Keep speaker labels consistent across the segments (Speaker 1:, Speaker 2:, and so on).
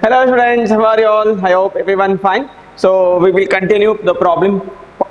Speaker 1: Hello students, how are you all? I hope everyone fine. So we will continue the problem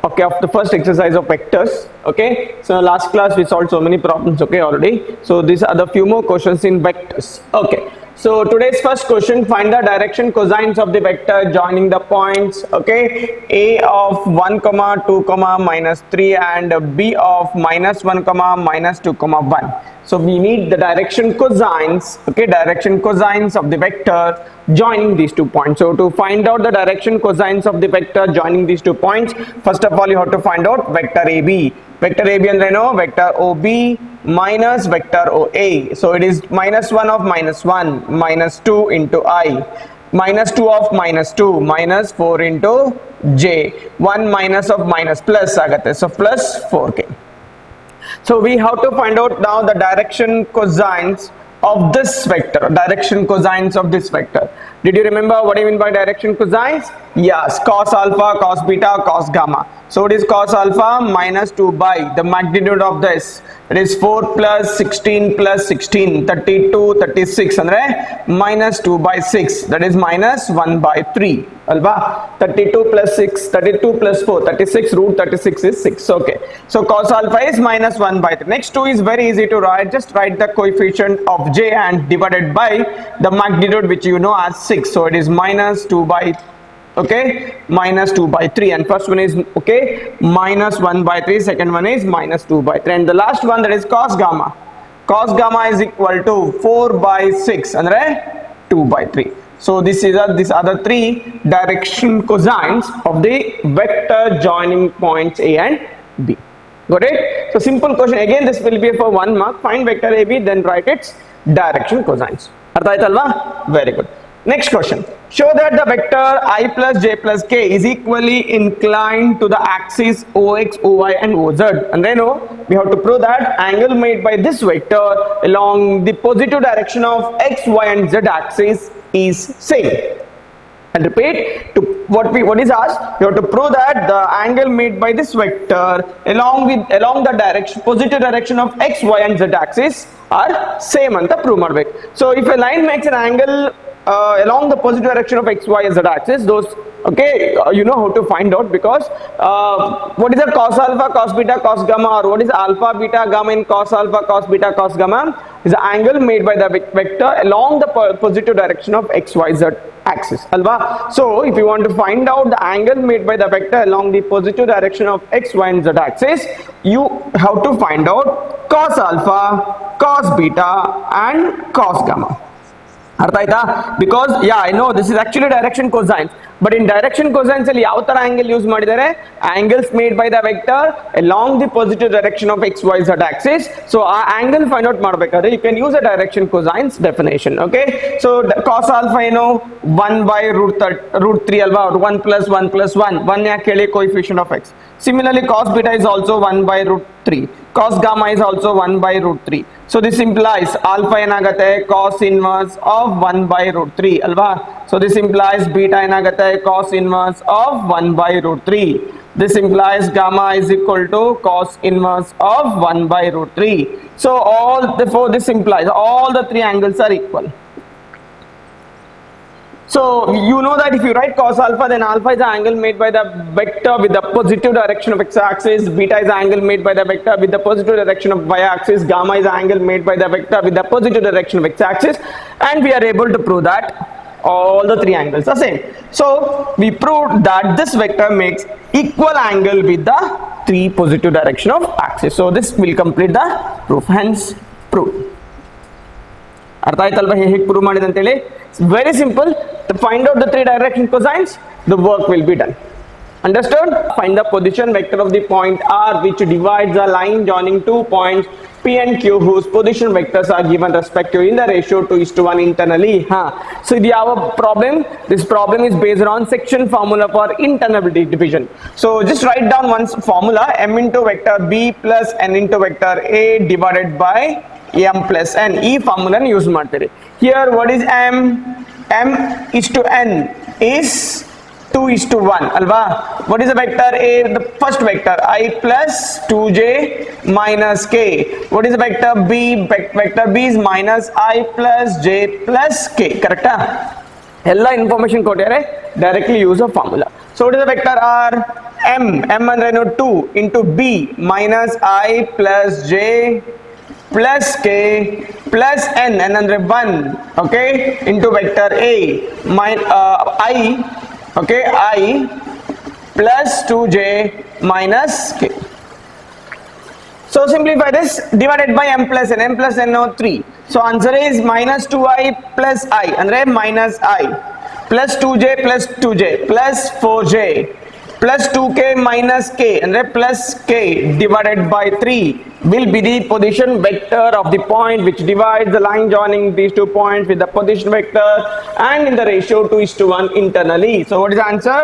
Speaker 1: of the first exercise of vectors. Okay, so last class we solved so many problems already. So these are the few more questions in vectors. Okay, so today's first question, find the direction cosines of the vector joining the points a of 1 comma 2 comma minus 3 and b of minus 1 comma minus 2 comma 1. So we need the direction cosines, direction cosines of the vector joining these 2 points. So to find out the direction cosines of the vector joining these 2 points, first of all you have to find out vector AB. Vector AB and vector OB minus vector OA. So it is minus 1 of minus 1 minus 2 into I. Minus 2 of minus 2 minus 4 into J. 1 minus of minus plus agate. So plus 4k. So we have to find out now the direction cosines of this vector. Direction cosines of this vector. Did you remember what I mean by direction cosines? Yes, cos alpha, cos beta, cos gamma. So it is cos alpha minus 2 by the magnitude of this. It is 4 plus 16 plus 16, 32, 36 andre minus 2 by 6, that is minus 1 by 3. Alva 32 plus 6, 32 plus 4, 36, root 36 is 6. Okay, so cos alpha is minus 1 by 3. Next 2 is very easy to write. Just write the coefficient of j and divided by the magnitude which you know as 6. So it is minus 2 by minus 2 by 3, and first one is minus 1 by 3, second one is minus 2 by 3, and the last one, that is cos gamma. Cos gamma is equal to 4 by 6 andre 2 by 3. So these are the 3 direction cosines of the vector joining points A and B. Got it? So simple question, again this will be for 1 mark. Find vector AB, then write its direction cosines. Artha aayta alva? Very good. Next question. Show that the vector I plus j plus k is equally inclined to the axis OX, OY and OZ. And then we have to prove that angle made by this vector along the positive direction of X, Y and Z axis is same. And repeat, to what is asked, you have to prove that the angle made by this vector along the direction, positive direction of X, Y and Z axis are same anta prove ಮಾಡಬೇಕು. So if a line makes an angle along the positive direction of X, Y, Z axis, those you know how to find out, because what is the cos alpha, cos beta, cos gamma, or what is alpha, beta, gamma in cos alpha, cos beta, cos gamma is the angle made by the vector along the positive direction of X, Y, Z axis. Alva. So if you want to find out the angle made by the vector along the positive direction of X, Y and Z axis, you have to find out cos alpha, cos beta and cos gamma. Because I know this is actually direction cosines, but in direction cosines ಅಲ್ಲಿ ಯಾವ ತರ angle use ಮಾಡಿದ್ದಾರೆ, angles made by the vector along the positive direction of x y z axis. So ಆ angle find out ಮಾಡಬೇಕಾದ್ರೆ you can use a direction cosines definition. So cos alpha ಏನು 1 by root 3 ಅಲ್ವಾ, 1 plus 1 plus 1 ಯಾಕೆ ಹೇಳಿ coefficient of x. Similarly cos beta is also 1 by root 3. Cos gamma is also 1 by root 3. So this implies alpha enagate cos inverse of 1 by root 3 alva. So this implies beta enagate cos inverse of 1 by root 3. This implies gamma is equal to cos inverse of 1 by root 3. So therefore this implies all the 3 angles are equal. So you know that if you write cos alpha, then alpha is the angle made by the vector with the positive direction of x-axis, beta is the angle made by the vector with the positive direction of y-axis, gamma is the angle made by the vector with the positive direction of x-axis, and we are able to prove that all the 3 angles are same. So we proved that this vector makes equal angle with the 3 positive direction of axis. So this will complete the proof, hence proof. ಅರ್ಥ ಆಯ್ತಲ್ವಾ ಹೇಗೆ prove ಮಾಡಿದೆ ಅಂತ ಹೇಳಿ? Very simple. To find out the 3 direction cosines, the work will be done. Understood? Find the position vector of the point R which divides a line joining 2 points P and Q whose position vectors are given respectively in the ratio 2:1 internally. So the our problem, this problem is based on section formula for internal division. So just write down one formula, m into vector B plus n into vector A divided by m plus n. E formula use ಮಾಡ್ತೀರಿ. Here what is m? M is to n is 2:1 alva. What is the vector A? The first vector I plus 2j minus k. What is the vector B? Vector B is minus I plus j plus k. Correct? ಎಲ್ಲ information ಕೊಟ್ಟಿದ್ದಾರೆ, directly use a formula. So what is the vector r? m ಅಂದ್ರೇನು 2 into b minus i plus j plus k plus n ಅಂದ್ರೆ 1, okay, into vector a I, okay, I plus 2j minus k. So simplify this, divided by m plus n now 3. So answer is minus 2i plus I andre minus I plus 2j plus 4j plus 2k minus k andre plus k divided by 3 will be the position vector of the point which divides the line joining these 2 points with the position vector and in the ratio 2:1 internally. So what is the answer?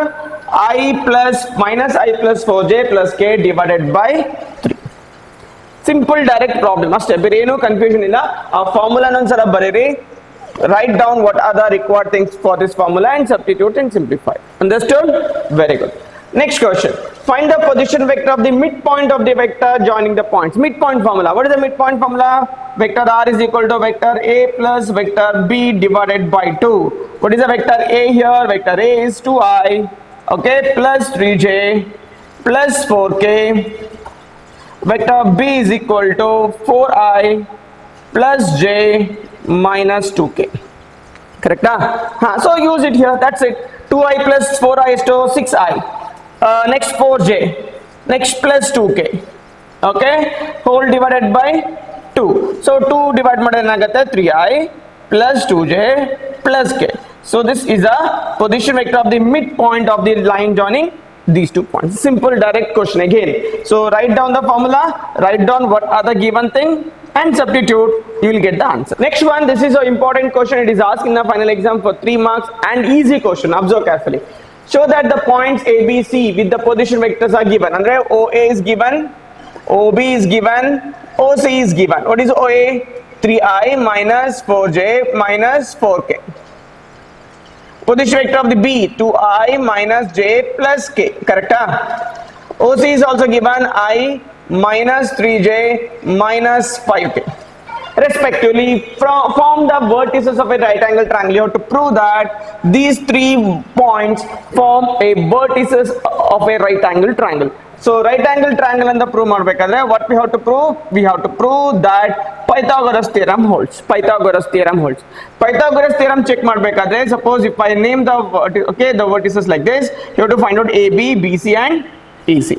Speaker 1: I plus minus I plus 4j plus k divided by 3. Simple direct problem ಅಷ್ಟೇ, ಬೇರೆ ಏನು confusion ಇಲ್ಲ. ಆ ಫಾರ್ಮುಲಾನ ಒಂದ್ಸಲ ಬರೀರಿ, write down what are the required things for this formula and substitute and simplify. Understood? Very good. Next question, find the position vector of the midpoint of the vector joining the points. Midpoint formula, what is the midpoint formula? Vector r is equal to vector a plus vector b divided by 2. What is the vector a here? Vector a is 2i, okay, plus 3j plus 4k. Vector b is equal to 4i plus j minus 2k. Correct? So use it here, that's it. 2i plus 4i is to 6i. Next 4j, next plus 2k, okay, whole divided by 2. So 2 divided by 3i plus 2j plus k. So this is a position vector of the midpoint of the line joining these 2 points. Simple direct question again. So write down the formula, write down what are the given thing and substitute, you will get the answer. Next one, this is an important question, it is asked in the final exam for 3 marks and easy question. Observe carefully. Show that the points a b c with the position vectors are given. Andre oa is given, ob is given, oc is given. What is oa? 3i minus 4j minus 4k. Position vector of the b, 2i minus j plus k. Correct? OC is also given, I minus 3j minus 5k. Respectively, form the vertices of a right angle triangle. You have to prove that these 3 points form a vertices of a right angle triangle. So right angle triangle and the prove ಮಾಡಬೇಕಾದ್ರೆ what we have to prove? We have to prove that Pythagoras theorem holds. Pythagoras theorem holds. Pythagoras theorem check ಮಾಡಬೇಕಾದ್ರೆ suppose if I name the the vertices like this, you have to find out AB, BC and AC.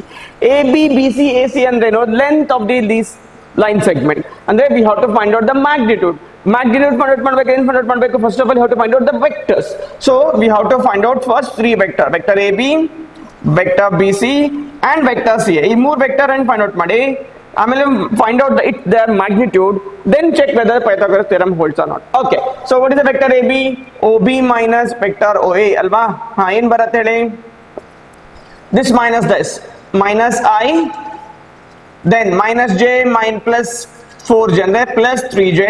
Speaker 1: AB, BC, AC ಅಂದ್ರೇನು? Length of these line segment. And then we have to find out the magnitude. Magnitude find out ಮಾಡಬೇಕು. First of all, you have to find out the vectors. So we have to find out first 3 vector. Vector AB, vector BC and vector CA. ಈ 3 vector and find out ಮಾಡಿ. ಆಮೇಲೆ find out their magnitude. Then check whether Pythagoras theorem holds or not. Okay. So what is the vector AB? OB minus vector OA ಅಲ್ವಾ? ಏನು ಬರುತ್ತೆ ಹೇಳಿ? This minus this. Minus I. Then minus j minus plus 4j ಅಂದ್ರೆ plus 3j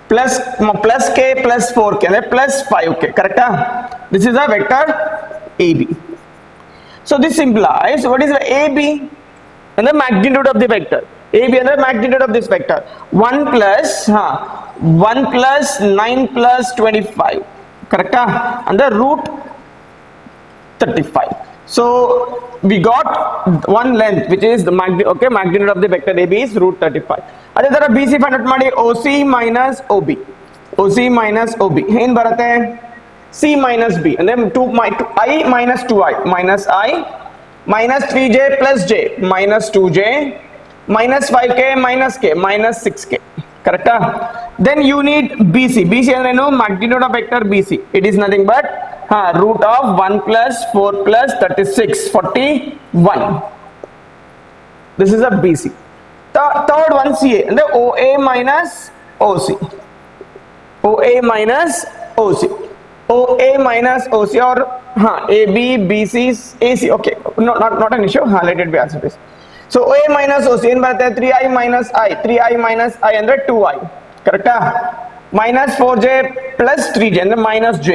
Speaker 1: plus k plus 4k ಅಂದ್ರೆ plus 5k. Correct? This is a vector AB. So this implies what is the AB? And the magnitude of the vector. AB and the magnitude of this vector. 1 plus 9 plus 25. Correct? And the root 35. So we got one length which is the magnitude of the vector AB is root 35. ಅದೇ ತರ BC find out ಮಾಡಿ OC minus OB. OC minus OB ಏನು ಬರುತ್ತೆ? C minus B and then I minus 2I minus I minus 3j plus j minus 2j minus 5k minus k minus 6k. Correct? Then you need BC. BC ಅಂದ್ರೇನು? magnitude of vector BC. It is nothing but root of 1 plus 4 plus 36, 41. This is a BC. Third one CA and the OA minus OC. OA minus OC. OA minus OC or AB, BC, AC. Okay, no, not an issue. Let it be answered this. So OA minus OC in barte 3I minus I. 3I minus I and 2I. Correct? Minus 4j plus 3j and minus j.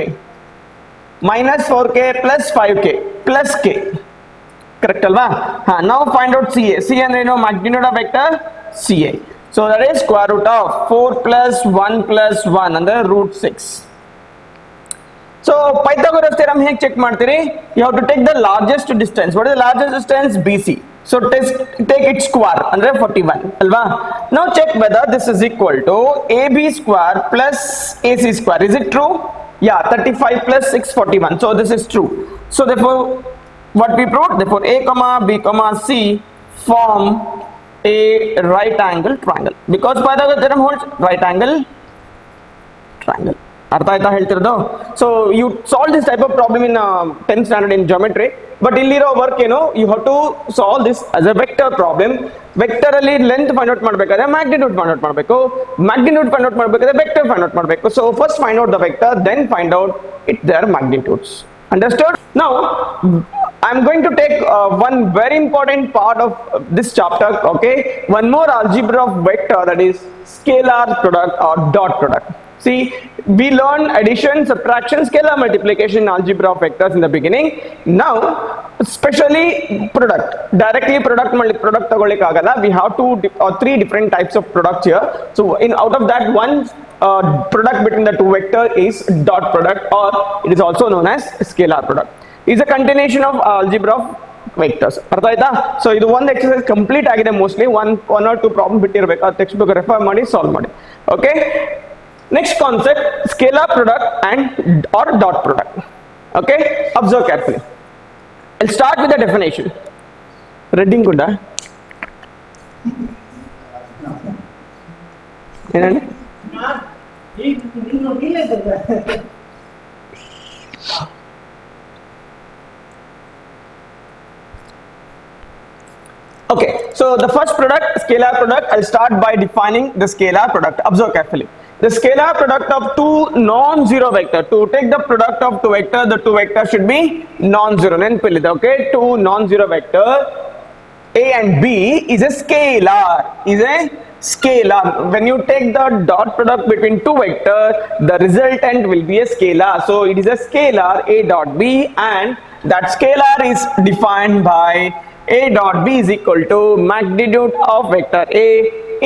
Speaker 1: Minus 4k plus 5k plus k. Correct alva? Now find out CA. CA and magnitude of vector CA. So that is square root of 4 plus 1 plus 1 and the root 6. So Pythagoras theorem ಹೇಗೆ check ಮಾಡ್ತೀರಿ? You have to take the largest distance. What is the largest distance? BC. So take its square ಅಂದ್ರೆ 41 ಅಲ್ವಾ? Now check whether this is equal to AB square plus AC square. Is it true? Yeah, 35 plus 6 41. So this is true. So therefore what we proved? Therefore A comma B comma C form a right angle triangle because Pythagoras theorem holds right angle triangle. ಅರ್ಥ ಆಯ್ತಾ ಹೇಳ್ತಿರೋದು? So you solve this type of problem in 10th standard in geometry. But ಇಲ್ಲಿರೋ work ಏನು, you have to solve this as a vector problem. Vector ಅಲ್ಲಿ length find out ಮಾಡಬೇಕಾದ್ರೆ magnitude find out ಮಾಡಬೇಕು, magnitude find out ಮಾಡಬೇಕಾದ್ರೆ vector find out ಮಾಡಬೇಕು. So first find out the vector, then find out it their magnitudes. Understood? Now I am going to take one very important part of this chapter. Okay, one more algebra of vector, that is scalar product or dot product. See, we learned addition, subtraction, scalar multiplication in algebra of vectors in the beginning. Now especially product, directly product ತಗೊಳ್ಳಿಕ್ಕೆ ಆಗಲ್ಲ. We have two or three different types of products here. So in out of that, one product between the two vector is dot product, or it is also known as scalar product. Is a continuation of algebra of vectors. ಅರ್ಥ ಆಯ್ತಾ? So ಇದು ಒಂದು exercise complete ಆಗಿದೆ. Mostly one or two problem ಬಿಟ್ಟಿರಬೇಕು, ಆ textbook refer ಮಾಡಿ solve ಮಾಡಿ. Okay, next concept, scalar product and or dot product. Okay, observe carefully. I'll start with the definition. Reading good? ಏನಂడి? Okay, so the first product, scalar product, I'll start by defining the scalar product. Observe carefully. The scalar product of two non-zero vector. To take the product of two vector, the two vector should be non-zero. Okay, two non-zero vector A and B is a scalar. Is a scalar. When you take the dot product between two vector, the resultant will be a scalar. So it is a scalar A dot B, and that scalar is defined by A dot B is equal to magnitude of vector A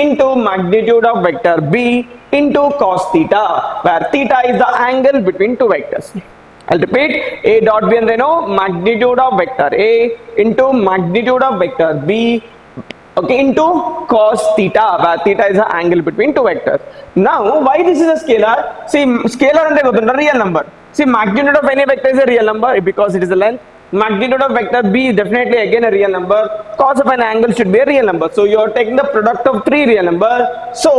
Speaker 1: into magnitude of vector B into cos theta, where theta is the angle between two vectors. I'll repeat, A dot B and magnitude of vector A into magnitude of vector B, okay, into cos theta, where theta is the angle between two vectors. Now why this is a scalar? See, scalar ante gottunda real number. See, magnitude of any vector is a real number because it is a length. Magnitude of vector B is definitely again a real number. Cos of an angle should be a real number. So you are taking the product of three real number. So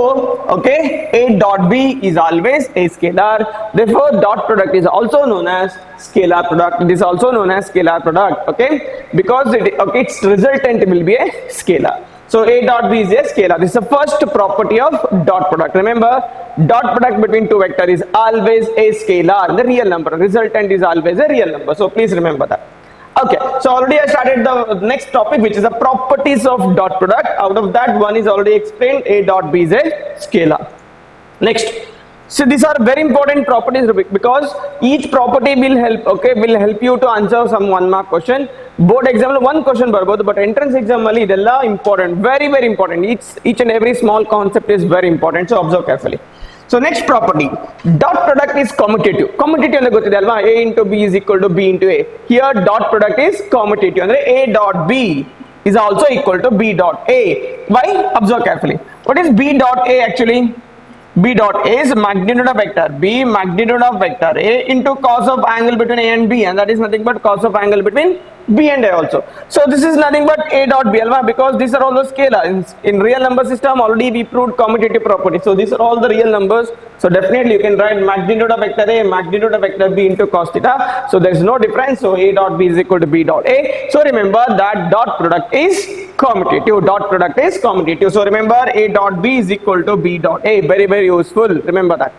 Speaker 1: okay, A dot B is always a scalar. Therefore dot product is also known as scalar product. It is also known as scalar product. Okay, because its resultant will be a scalar. So A dot B is a scalar. This is the first property of dot product. Remember, dot product between two vector is always a scalar. The real number resultant is always a real number. So please remember that. Okay, so already I started the next topic, which is the properties of dot product. Out of that, one is already explained. A dot B is a scalar. Next, so these are very important properties because each property will help you to answer some 1 mark question. Board exam lo one question barbodu, but entrance exam alli idella important, very very important. Each and every small concept is very important. So observe carefully. So next property, dot product is commutative. Commutative ಅಂದ್ರೆ ಗೊತ್ತಿದೆ ಅಲ್ವಾ? A into B is equal to B into A. Here dot product is commutative ಅಂದ್ರೆ A dot B is also equal to B dot A. Why? Observe carefully. What is B dot A actually? B dot A is magnitude of vector B, magnitude of vector A into cos of angle between A and B, and that is nothing but cos of angle between B and A also. So this is nothing but A dot B alva, because these are all the scalar. In real number system already we proved commutative property. So these are all the real numbers. So definitely you can write magnitude of vector A, magnitude of vector B into cos theta. So there is no difference. So A dot B is equal to B dot A. So remember that dot product is commutative. Dot product is commutative. So remember A dot B is equal to B dot A. Very very useful. Remember that.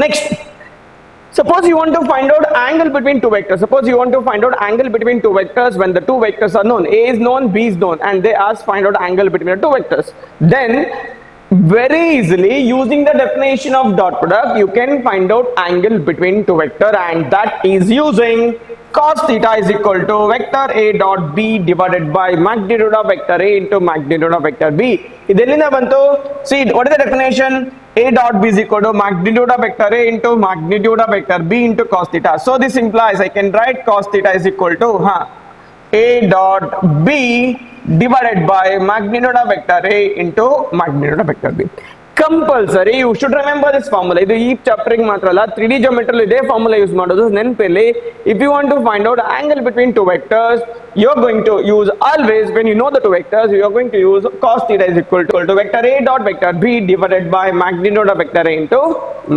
Speaker 1: Next. Suppose you want to find out angle between two vectors. Suppose you want to find out angle between two vectors when the two vectors are known. A is known, B is known, and they ask find out angle between the two vectors. Then very easily using the definition of dot product you can find out angle between two vector, and that is using cos theta is equal to vector a dot b divided by magnitude of vector a into magnitude of vector b. ಇದೆಲ್ಲಿಂದ ಬಂತು? See, what is the definition? A dot b is equal to magnitude of vector a into magnitude of vector b into cos theta. So this implies I can write cos theta is equal to a dot b divided by magnitude of vector a into magnitude of vector b. Compulsory, you should remember this formula. ಇದು ಈ chapter ಮಾತ್ರ ಅಲ್ಲ, 3D geometry ಇದೇ formula use ಮಾಡೋದು ನೆನಪಿರಲಿ. If you want to find out angle between two vectors, you are going to use always, when you know the two vectors, you are going to use cos theta is equal to vector a dot vector b divided by magnitude of vector a into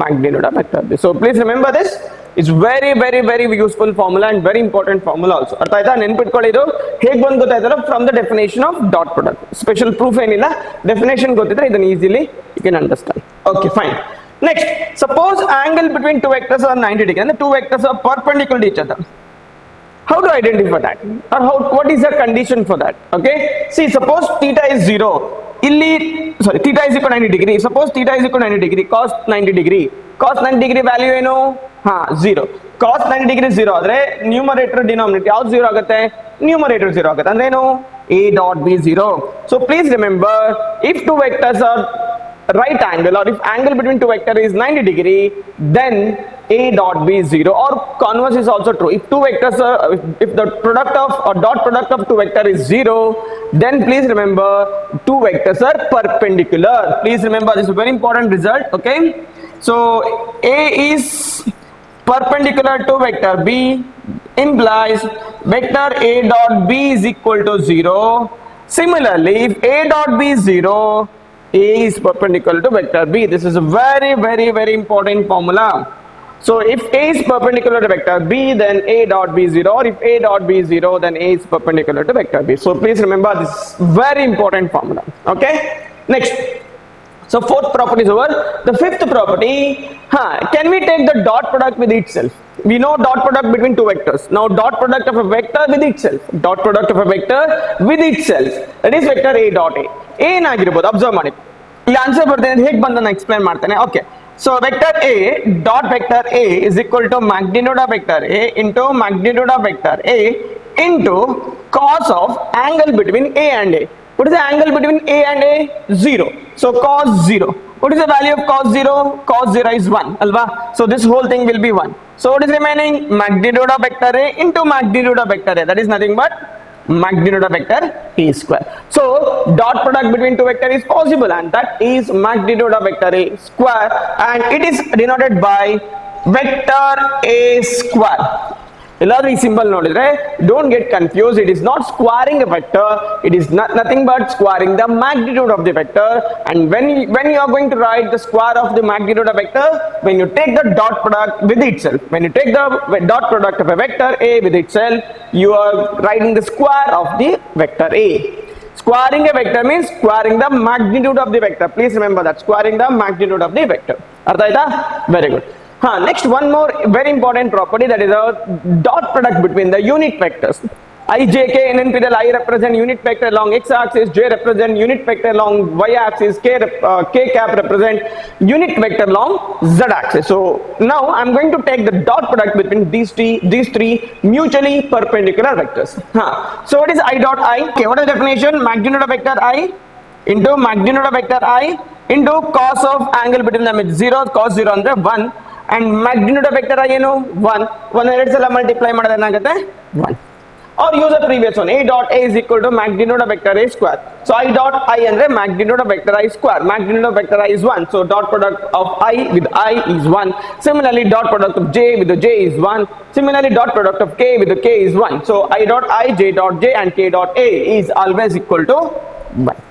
Speaker 1: magnitude of vector b. So please remember this. It's very useful formula and very important formula also. ಅರ್ಥ ಆಯ್ತಾ? ನೆನ್ಪಿಟ್ಕೊಳ್ಳಿ. ಇದು ಹೇಗೆ ಬಂದು ಗೊತ್ತಾಯ್ತಲ್ಲ, from the definition of dot product. Special proof ಏನಿಲ್ಲ, definition ಗೊತ್ತಿದ್ರೆ ಇದನ್ನ easily you can understand. Okay, fine. Next, suppose angle between two vectors are 90 degree and the two vectors are perpendicular to each other. How to identify that? Or what is the condition for that? Okay, see, suppose theta is 0. Theta is equal to 90 degree. Suppose theta is equal to 90 degree, cos 90 degree. Cos 90 degree value ಏನು? 0. Cos 90 degree 0 ಆದ್ರೆ numerator denominator ಯಾವ್ದು 0 ಆಗುತ್ತೆ? Numerator 0 ಆಗುತ್ತೆ. ಅಂದ್ರೆ ಏನು? a dot b 0. So please remember, if two vectors are right angle, or if angle between two vectors is 90 degree, then a dot b is 0, or converse is also true. If two vectors are, if the product of or dot product of two vector is 0, then please remember two vectors are perpendicular. Please remember, this is a very important result. Okay, so a is perpendicular to vector b implies vector a dot b is equal to 0. Similarly, if a dot b is 0, a is perpendicular to vector b. This is a very important formula. So if a is perpendicular to vector b, then a dot b is 0, or if a dot b is 0, then a is perpendicular to vector b. So please remember this very important formula. Okay, next. So fourth property is over. The fifth property, can we take the dot product with itself? We know dot product between two vectors. Now dot product of a vector with itself. Dot product of a vector with itself. That is vector a dot a. ಏನಾಗಿರ್ಬೋದು observe ಮಾಡಿ. ಇಲ್ಲಿ answer ಬರ್ತೇನೆ, ಹೇಗೆ ಬಂದು ನಾನು explain ಮಾಡ್ತೇನೆ. Okay, so vector A dot vector A is equal to magnitude of vector A into magnitude of vector A into cos of angle between A and A. What is the angle between a and a? 0. So cos 0. What is the value of cos 0? Cos 0 is 1. Alva. So this whole thing will be 1. So what is remaining? Magnitude of vector a into magnitude of vector a. That is nothing but magnitude of vector a square. So dot product between two vector is possible, and that is magnitude of vector a square, and it is denoted by vector a square. ಎಲ್ಲಾದ್ರೂ ಈ symbol ನೋಡಿದ್ರೆ don't get confused. It is not squaring a vector. It is nothing but squaring the magnitude of the vector. And when you are going to write the square of the magnitude of vector, when you take the dot product with itself, when you take the dot product of a vector a with itself, you are writing the square of the vector a. Squaring a vector means squaring the magnitude of the vector. Please remember that, squaring the magnitude of the vector. ಅರ್ಥ ಆಯ್ತಾ? Very good. Next, one more very important property, that is a dot product between the unit vectors. I, j, k, n, n, p, l, I represent unit vector along x axis, j represent unit vector along y axis, k cap represent unit vector along z axis. So now I'm going to take the dot product between these three mutually perpendicular vectors. So what is I dot I? Okay, what is the definition? Magnitude of vector I into magnitude of vector I into cos of angle between them is 0, cos 0 ಅಂದ್ರೆ 1, and magnitude of vector I ಏನು 1 ಎರಡು ಸಲ multiply ಮಾಡಿದ್ರೆ ಏನಾಗುತ್ತೆ 1. Or use the previous one, a dot a is equal to magnitude of vector a square. So I dot I andre magnitude of vector I square. Magnitude of vector I is 1. So dot product of I with I is 1. Similarly, dot product of j with the j is 1. Similarly, dot product of k with the k is 1. So I dot I, j dot j and k dot a is always equal to 1.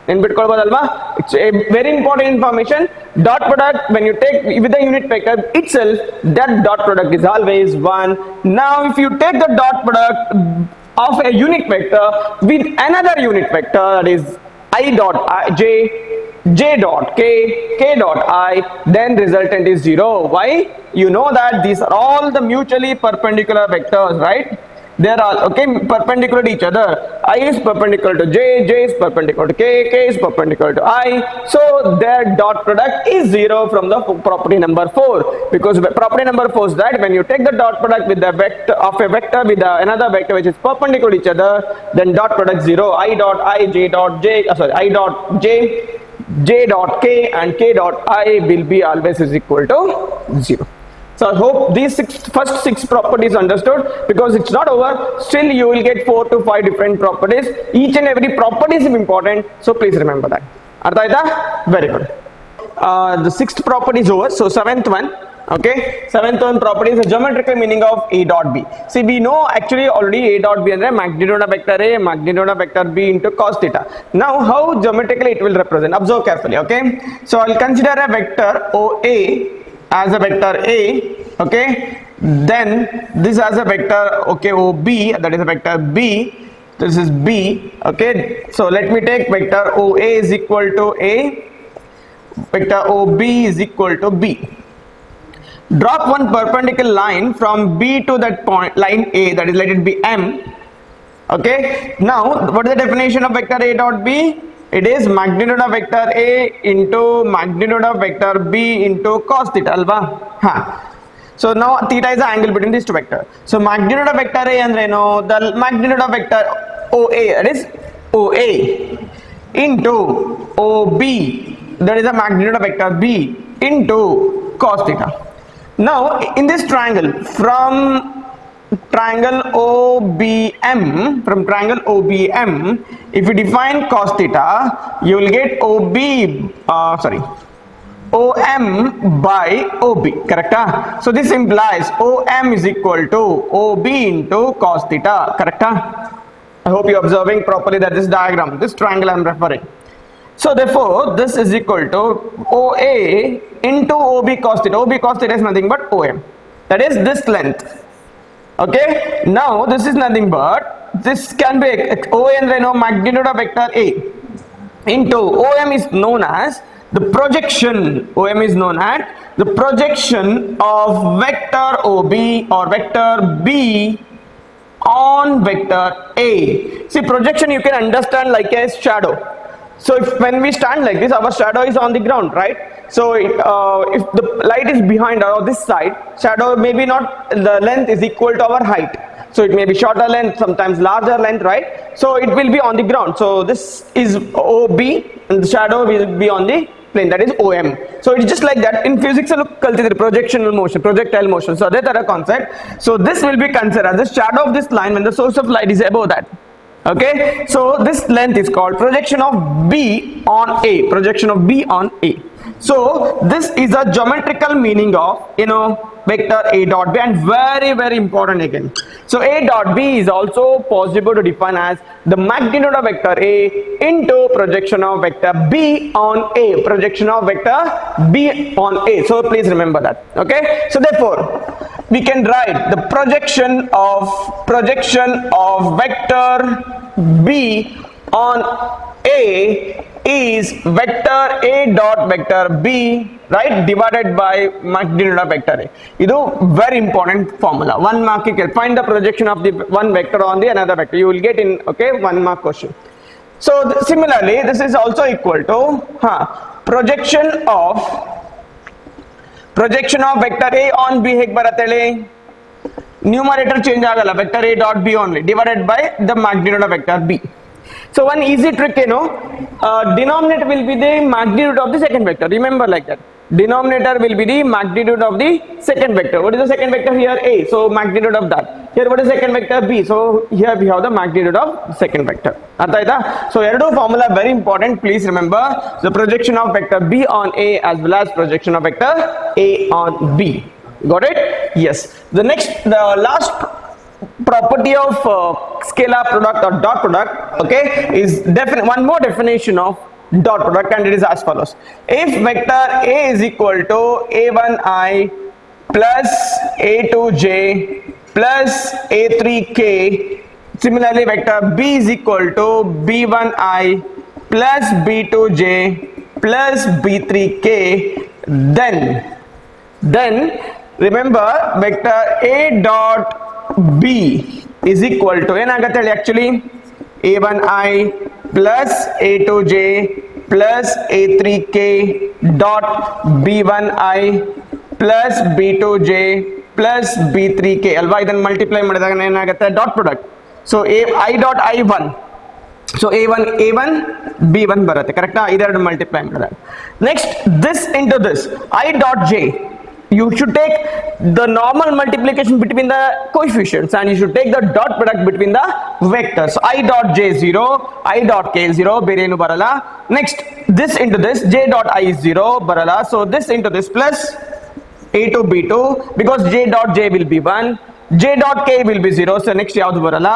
Speaker 1: ನೆನ್ಪಿಟ್ಕೊಳ್ಬೋದಲ್ವಾ? It's a very important information. Dot product, when you take with the unit vector itself, that dot product is always 1. Now if you take the dot product of a unit vector with another unit vector, that is I dot j, j dot k dot I, then resultant is 0. Why? You know that these are all the mutually perpendicular vectors, right? they are all okay perpendicular to each other. I is perpendicular to j, j is perpendicular to k, k is perpendicular to I, so their dot product is 0 from the property number 4, because property number 4 is that when you take the dot product with the vector of a vector with another vector which is perpendicular to each other, then dot product 0. I dot I, j dot j, I dot j, j dot k and k dot I will be always is equal to 0. So I hope these first six properties understood, because it's not over, still you will get 4 to 5 different properties. Each and every property is important, so please remember that. Artha aita? Very good. The sixth property is over, so seventh one. Okay, seventh one property is the geometrical meaning of A dot B. See, we know actually already A dot B and magnitude of vector A, magnitude of vector B into cos theta. Now, how geometrically it will represent? Observe carefully. Okay, so I'll consider a vector OA as a vector A. Okay, then this as a vector, okay, OB, that is a vector B. This is B. Okay, so let me take vector OA is equal to A, vector OB is equal to B. Drop one perpendicular line from B to that point, line A, that is, let it be M. Okay, now what is the definition of vector A dot B? It is magnitude of vector A into magnitude of vector B into cos theta, alva. So now theta is the angle between these two vectors. So magnitude of vector A and the magnitude of vector OA, that is OA, into OB, that is the magnitude of vector B, into cos theta. Now in this triangle, from triangle OBM, if you define cos theta, you will get OM by OB, correct? So this implies OM is equal to OB into cos theta, correct? I hope you are observing properly that this diagram, this triangle I am referring. So therefore, this is equal to OA into OB cos theta. OB cos theta is nothing but OM. That is this length. Okay. Now this is nothing but, this can be OM magnitude of vector A into OM is known as the projection. OM is known as the projection of vector OB or vector B on vector A. See, projection you can understand like a shadow. So if when we stand like this, our shadow is on the ground, right? So if the light is behind or this side, shadow may be not, the length is equal to our height. So it may be shorter length, sometimes larger length, right? So it will be on the ground. So this is OB and the shadow will be on the plane, that is OM. So it's just like that. In physics, look, projectional motion, projectile motion. So that's a concept. So this will be considered as the shadow of this line when the source of light is above that. Okay, so this length is called projection of B on A, projection of B on A. So this is a geometrical meaning of vector A dot B, and very important again. So A dot B is also possible to define as the magnitude of vector A into projection of vector B on A, projection of vector B on A. So please remember that. Okay, so therefore we can write the projection of vector B on A is vector A dot vector B, right, divided by magnitude of vector A. This is very important formula. 1 mark, you can find the projection of the one vector on the another vector. You will get in 1 mark question. So similarly, this is also equal to projection of vector A on B hege baratele. Numerator change agala, vector A dot B only, divided by the magnitude of vector B. So one easy trick, denominator will be the magnitude of the second vector. Remember like that. Denominator will be the magnitude of the second vector. What is the second vector here? A. So magnitude of that. Here what is second vector? B. So here we have the magnitude of second vector. So eradu formula very important. Please remember the projection of vector B on A as well as projection of vector A on B. Got it? Yes. The last property of scalar product or dot product, okay, is one more definition of dot product, and it is as follows. If vector A is equal to A1i plus A2j plus A3k, similarly vector B is equal to B1i plus B2j plus B3k, then remember vector A dot B is equal to ಏನಾಗುತ್ತೆ ಹೇಳಿ actually a1i plus a2j plus a3k dot b1i plus b2j plus b3k ಅಲ್ವಾ ಇದನ್ನ multiply ಮಾಡಿದಾಗ ಏನಾಗುತ್ತೆ dot product so i dot i1 so a1 b1 ಬರುತ್ತೆ ಕರೆಕ್ಟಾ ಇದೆರಡು multiply ಮಾಡಿದಾಗ next this into this I dot j you should take the normal multiplication between the coefficients and you should take the dot product between the vectors. So I dot j 0, I dot k 0 ಬೇರೆ ಏನು ಬರಲ್ಲ. Next this into this j dot i is 0 ಬರಲ್ಲ. So this into this plus a2 b2 because j dot j will be 1, j dot k will be 0. So next ಯಾವುದು ಬರಲ್ಲ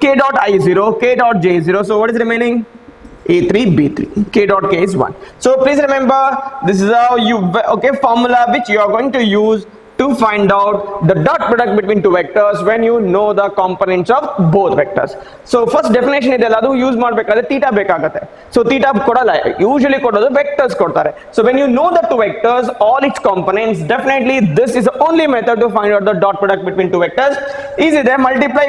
Speaker 1: k dot i is 0, k dot j is 0. So what is remaining? A3 B3 k dot k is 1. So please remember this is how you formula which you are going to use to find out the dot product between two vectors when you know the components of both vectors. So first definition ಇದೆಲ್ಲ ಅದು use ಮಾಡಬೇಕಾದ್ರೆ theta ಬೇಕಾಗುತ್ತೆ. So theta ಕೊಡಲ್ಲ usually ಕೊಡೋದು vectors ಕೊಡ್ತಾರೆ. So when you know the two vectors all its components definitely this is the only method to find out the dot product between two vectors. Easy there multiply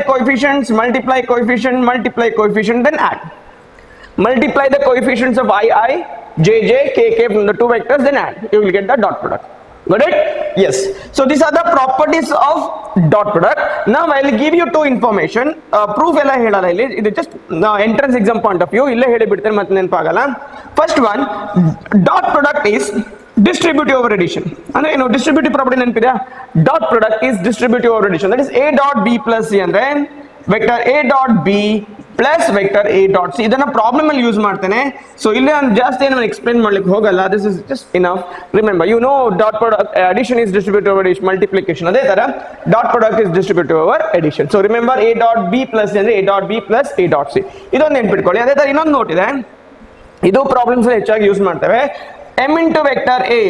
Speaker 1: coefficient then add. Multiply the coefficients of I, j, k from the two vectors, then add. You will get the dot product. Got it? Yes. So these are the properties of dot product. Now I will give you two information. Proof ella helala illi. It just entrance exam point of view. Ille heli bidtene matte nenapagala. First one, dot product is distributive over addition. Andre ಏನು distributive property ನೆನಪಿದೆಯಾ? Dot product is distributive over addition. That is a dot b plus c ಅಂದ್ರೆ vector a dot b plus vector a dot c ಇದನ್ನ problem ಅಲ್ಲಿ use ಮಾಡ್ತೇನೆ so ಇಲ್ಲಿ ನಾನು ಜಾಸ್ತಿ ಏನು ಎಕ್ಸ್ಪ್ಲೇನ್ ಮಾಡ್ಲಿಕ್ಕೆ ಹೋಗಲ್ಲ this is just enough remember you know dot product addition is distributive over multiplication ಅದೇ ತರ dot product is distributive over addition so remember a dot b plus ಅಂದ್ರೆ a dot b plus a dot c ಇದೊಂದು ನೆನ್ಪಿಟ್ಕೊಳ್ಳಿ ಅದೇ ತರ ಇನ್ನೊಂದು note ಇದೆ ಇದು ಪ್ರಾಬ್ಲಮ್ಸ್ ಅಲ್ಲಿ ಹೆಚ್ಚಾಗಿ ಯೂಸ್ ಮಾಡ್ತೇವೆ m into vector a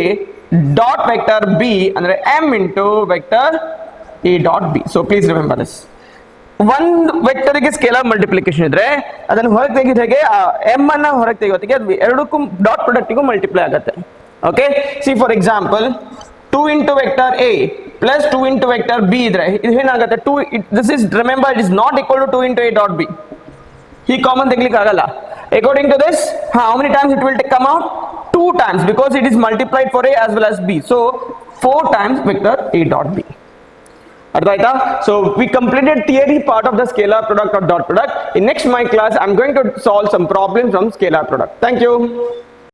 Speaker 1: dot vector b ಅಂದ್ರೆ m into vector a dot b so please remember this ಒಂದು ವೆಕ್ಟರ್ ಗೆ ಸ್ಕೇಲಾರ್ ಮಲ್ಟಿಪ್ಲಿಕೇಶನ್ ಇದ್ರೆ ಅದನ್ನು ಹೊರಗೆ ತೆಗೆದ ಹೇಗೆ m ಅನ್ನ ಹೊರಗೆ ತೆಗೆಯೋದಕ್ಕೆ ಎರಡಕ್ಕೂ ಡಾಟ್ ಪ್ರಾಡಕ್ಟ್ ಗೂ ಮಲ್ಟಿಪ್ಲೈ ಆಗುತ್ತೆ okay C for example 2 into vector a plus 2 into vector b ಇದ್ರೆ ಇದು ಏನಾಗುತ್ತೆ 2 this is remember it is not equal to 2 into a dot b ಈ ಕಾಮನ್ ತೆಗಿಲಿಕ್ಕೆ ಆಗಲ್ಲ according to this how many times it will come out 2 times because it is multiplied for a as well as b so 4 times vector a dot b So we completed theory part of the scalar product or dot product. In next my class, I'm going to solve some problems from scalar product. Thank you.